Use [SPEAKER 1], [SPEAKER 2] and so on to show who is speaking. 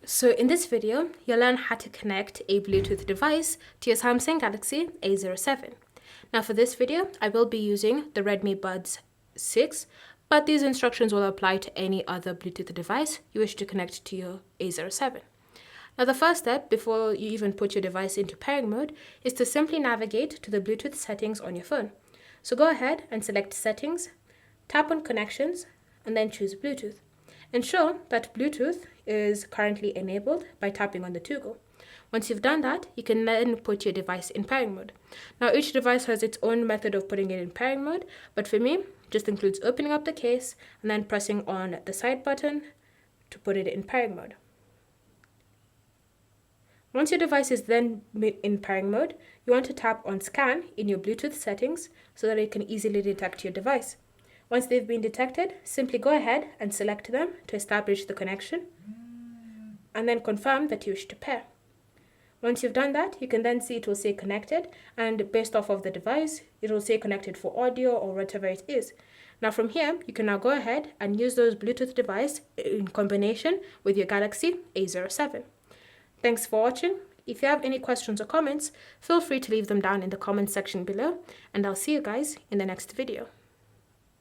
[SPEAKER 1] So in this video, you'll learn how to connect a Bluetooth device to your Samsung Galaxy A07. Now for this video, I will be using the Redmi Buds 6, but these instructions will apply to any other Bluetooth device you wish to connect to your A07. Now the first step before you even put your device into pairing mode is to simply navigate to the Bluetooth settings on your phone. So go ahead and select Settings, tap on Connections, and then choose Bluetooth. Ensure that Bluetooth is currently enabled by tapping on the toggle. Once you've done that, you can then put your device in pairing mode. Now each device has its own method of putting it in pairing mode, but for me, it just includes opening up the case and then pressing on the side button to put it in pairing mode. Once your device is then in pairing mode, you want to tap on Scan in your Bluetooth settings so that it can easily detect your device. Once they've been detected, simply go ahead and select them to establish the connection and then confirm that you wish to pair. Once you've done that, you can then see it will say connected, and based off of the device, it will say connected for audio or whatever it is. Now from here, you can now go ahead and use those Bluetooth devices in combination with your Galaxy A07. Thanks for watching. If you have any questions or comments, feel free to leave them down in the comment section below, and I'll see you guys in the next video.